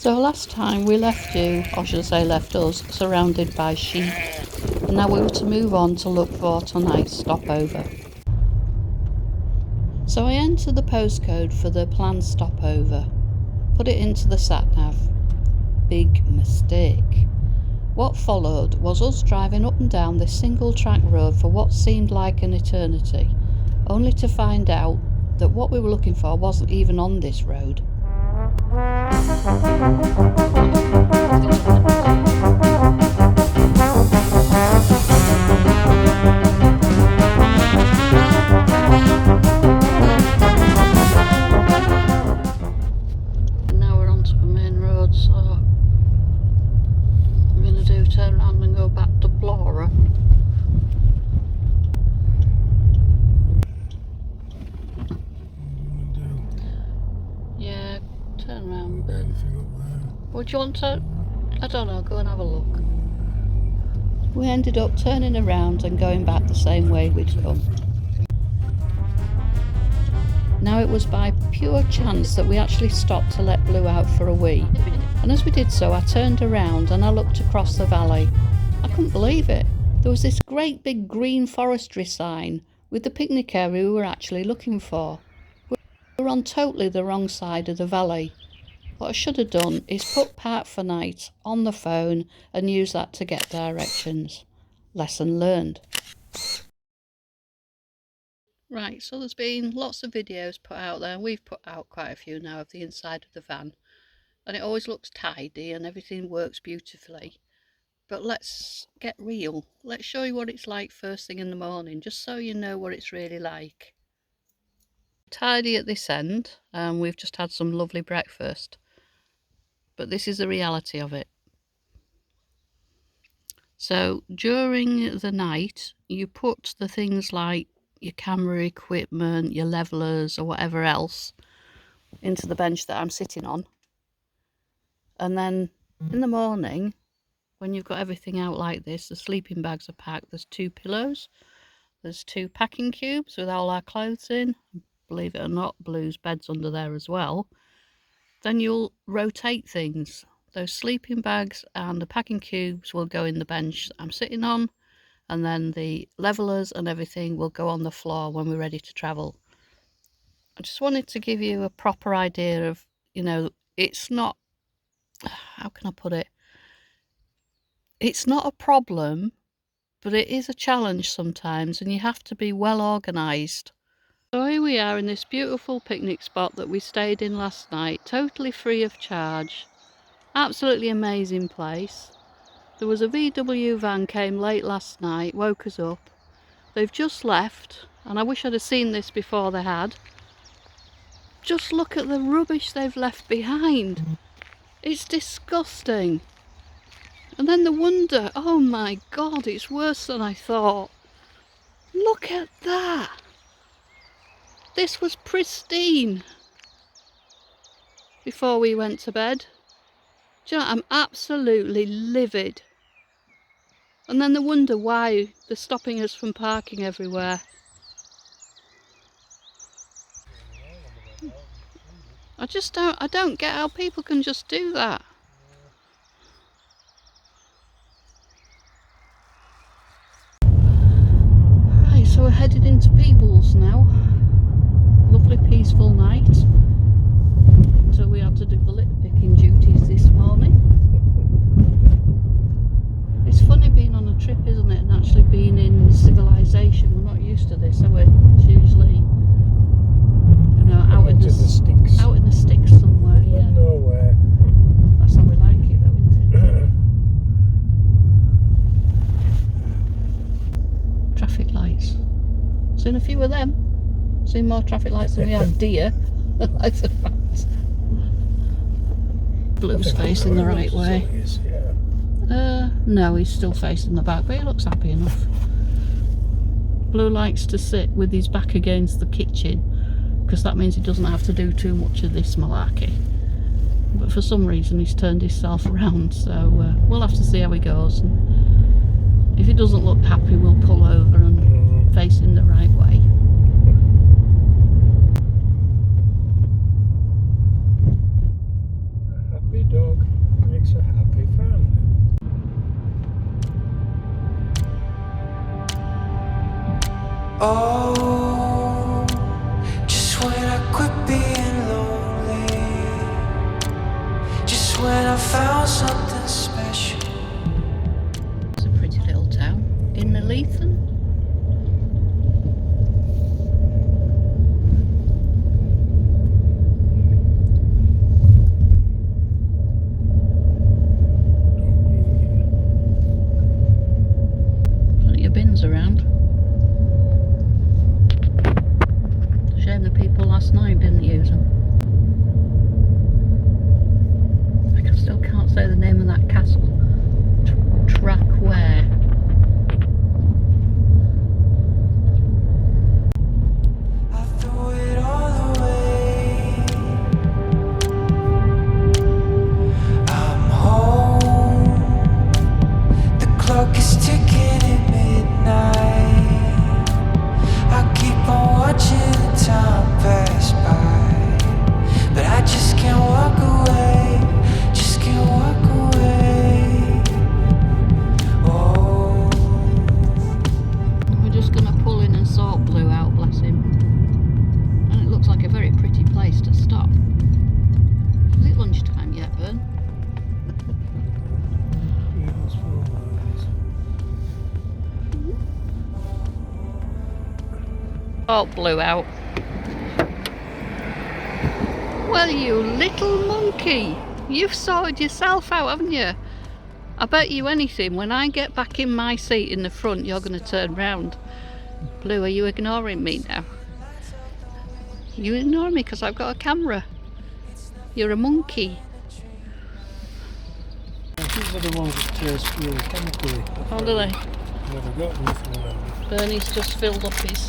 So last time we left you, or should I say left us, surrounded by sheep. And now we were to move on to look for tonight's stopover. So I entered the postcode for the planned stopover, put it into the SATNAV. Big mistake. What followed was us driving up and down this single track road for what seemed like an eternity, only to find out that what we were looking for wasn't even on this road. Now we're onto the main road, so I'm going to turn around and go back to Blora. Yeah, turn around. What do you want to? I don't know, go and have a look. We ended up turning around and going back the same way we'd come. Now it was by pure chance that we actually stopped to let Blue out for a wee. And as we did so, I turned around and I looked across the valley. I couldn't believe it. There was this great big green forestry sign with the picnic area we were actually looking for. We were on totally the wrong side of the valley. What I should have done is put Park for Night on the phone and use that to get directions. Lesson learned. Right, so there's been lots of videos put out there, and we've put out quite a few now of the inside of the van. And it always looks tidy and everything works beautifully. But let's get real. Let's show you what it's like first thing in the morning, just so you know what it's really like. Tidy at this end, and we've just had some lovely breakfast. But this is the reality of it. So during the night, you put the things like your camera equipment, your levelers or whatever else into the bench that I'm sitting on. And then in the morning, when you've got everything out like this, the sleeping bags are packed. There's 2 pillows, there's 2 packing cubes with all our clothes in. Believe it or not, Blue's bed's under there as well. Then you'll rotate things. Those sleeping bags and the packing cubes will go in the bench that I'm sitting on, and then the levelers and everything will go on the floor when we're ready to travel. I just wanted to give you a proper idea of, you know, it's not, how can I put it? It's not a problem, but it is a challenge sometimes, and you have to be well organised. So here we are in this beautiful picnic spot that we stayed in last night, totally free of charge. Absolutely amazing place. There was a VW van came late last night, woke us up. They've just left, and I wish I'd have seen this before they had. Just look at the rubbish they've left behind. It's disgusting. And then the wonder, oh my God, it's worse than I thought. Look at that. This was pristine before we went to bed. Do you know, I'm absolutely livid. And then they wonder why they're stopping us from parking everywhere. I don't get how people can just do that. Right, so we're headed into Peebles now. Lovely peaceful night. So we had to do the litter picking duties this morning. It's funny being on a trip, isn't it, and actually being in civilization. We're not used to this, are we? It's usually, you know, out in the sticks somewhere. Yeah. Nowhere. That's how we like it, though, isn't it? Traffic lights. Seen a few of them. Seen more traffic lights than we have deer. That's a fact. Blue's facing the right way. No, he's still facing the back, but he looks happy enough. Blue likes to sit with his back against the kitchen, because that means he doesn't have to do too much of this malarkey. But for some reason he's turned himself around, so we'll have to see how he goes. And if he doesn't look happy, we'll pull over and face him the right way. A happy dog. Oh, just when I quit being lonely, just when I found something special. It's a pretty little town in the leaft. Plenty of bins around. Shame the people last night didn't use them. I still can't say the name of that castle. Track where? I threw it all away. I'm home. The clock is ticking at midnight. I keep on watching the time pass by, but I just can't walk away. Just can't walk away. Oh. We're just going to pull in and sort Blue out, bless him. And it looks like a very pretty place to stop. Is it lunchtime yet, Bern? Sort Blue out. Well, you little monkey, you've sorted yourself out, haven't you? I bet you anything, when I get back in my seat in the front, you're going to turn round. Blue, are you ignoring me now? You ignore me because I've got a camera. You're a monkey. These are the ones that taste really chemically. Oh, do they? Never got anything around. Bernie's just filled up his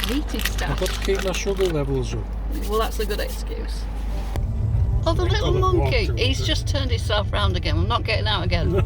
sweetie I've stuff. got to keep my sugar levels up. Well, that's a good excuse. Oh, the little I don't want monkey. to, He's just turned himself round again. I'm not getting out again.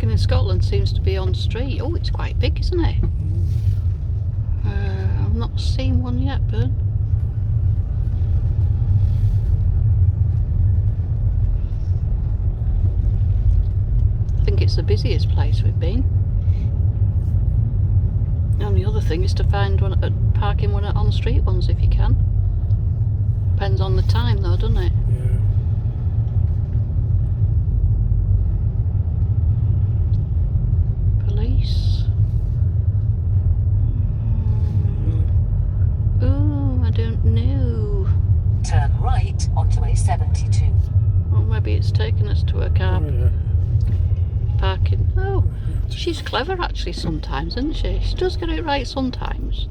In Scotland seems to be on street. Oh, it's quite big, isn't it? I've not seen one yet, but I think it's the busiest place we've been. And the other thing is to find parking one at on-street ones if you can. Depends on the time though, doesn't it? Yeah. Police. Oh, I don't know. Turn right onto A72. Well, maybe it's taken us to a car Oh, yeah. parking. Oh, she's clever actually sometimes, isn't she? She does get it right sometimes.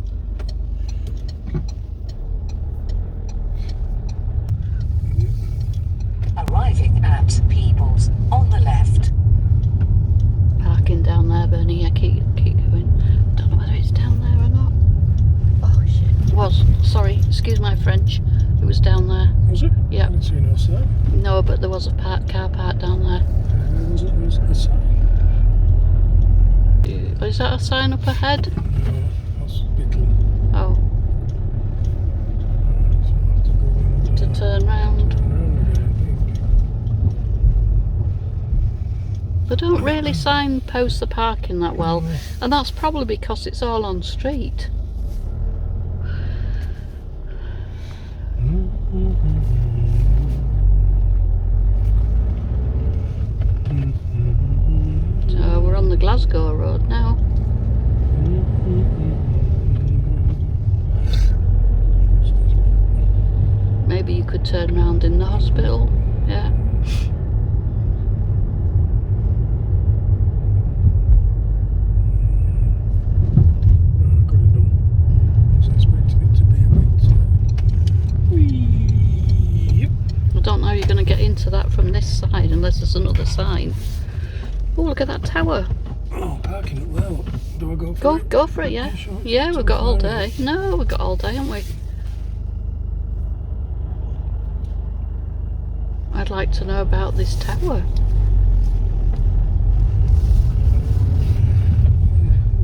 Arriving at Peebles on the left. Parking down there, Bernie. Yeah, keep going. Don't know whether it's down there or not. Oh shit! It was. Sorry, excuse my French. It was down there. Was it? Yeah. I didn't see no sign. No, but there was a car park down there. Was it? Was a sign? Is that a sign up ahead? No, hospital. Oh, So I have to go in to turn round. around again, They don't really signpost the parking that well, No. and that's probably because it's all on street. I think. So we're on the Glasgow road now. maybe you could turn around in the hospital. Yeah. Could have done. I was expecting it to be a bit. Yep. I don't know how you're going to get into that from this side unless there's another sign. Oh, look at that tower. Oh, parking it well. Do I go for Go, it? go for it, yeah. Sure. Yeah, Too we've got all far, day. No, we've got all day, haven't we? I'd like to know about this tower.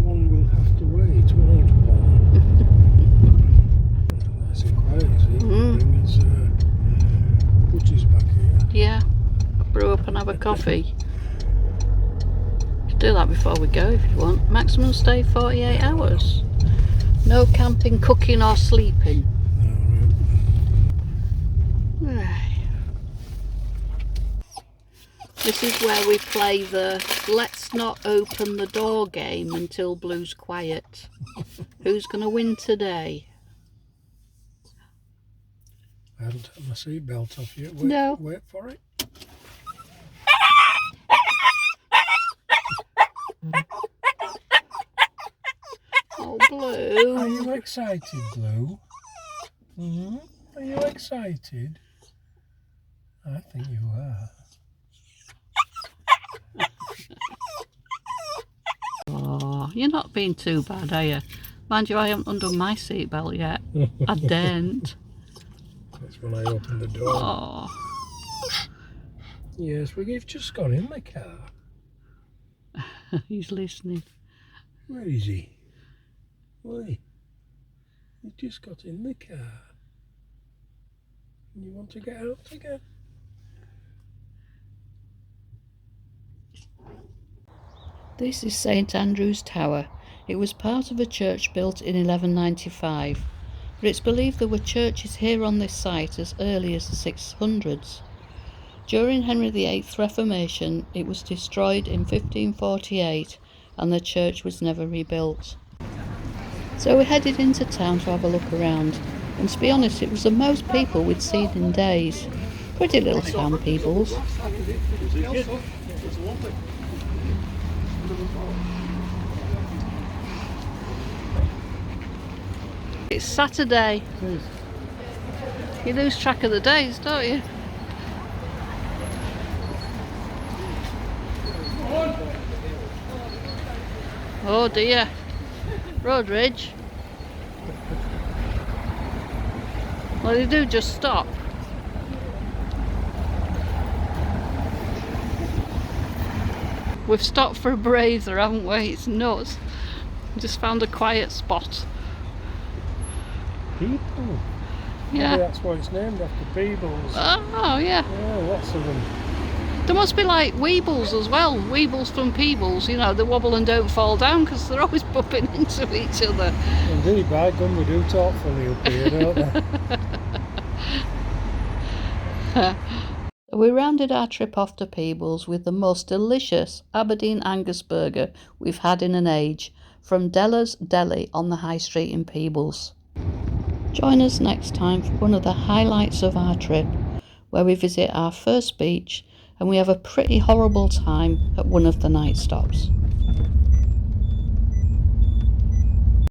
One will have to wait, won't one? Nice and quiet, is it? Bring his butties back here. Yeah, brew up and have a coffee. You can do that before we go if you want. Maximum stay 48 hours. No camping, cooking or sleeping. Right. This is where we play the let's not open the door game until Blue's quiet. Who's going to win today? I haven't had my seatbelt off yet. Wait, No. Wait for it. Oh, Blue. Are you excited, Blue? Are you excited? I think you are. Oh, you're not being too bad, are you? Mind you, I haven't undone my seatbelt yet. I daren't. That's when I opened the door. Oh. Yes, we've just gone in the car. He's listening. Where is he? Why? He just got in the car. You want to get out again? This is St Andrew's Tower. It was part of a church built in 1195, but it's believed there were churches here on this site as early as the 600s. During Henry VIII's Reformation, it was destroyed in 1548 and the church was never rebuilt. So we headed into town to have a look around, and to be honest, it was the most people we'd seen in days. Pretty little town, Peebles. It's Saturday. You lose track of the days, don't you? Oh dear. Road rage. Well, they do just stop. We've stopped for a breather, haven't we? It's nuts. Just found a quiet spot. People? Yeah. Maybe that's why it's named after Peebles. Oh, yeah. Yeah, lots of them. There must be like Weebles as well. Weebles from Peebles, you know, they wobble and don't fall down because they're always bumping into each other. Indeed, by gum, we do talk funny up here, don't they? We rounded our trip off to Peebles with the most delicious Aberdeen Angus burger we've had in an age from Della's Deli on the High Street in Peebles. Join us next time for one of the highlights of our trip, where we visit our first beach and we have a pretty horrible time at one of the night stops.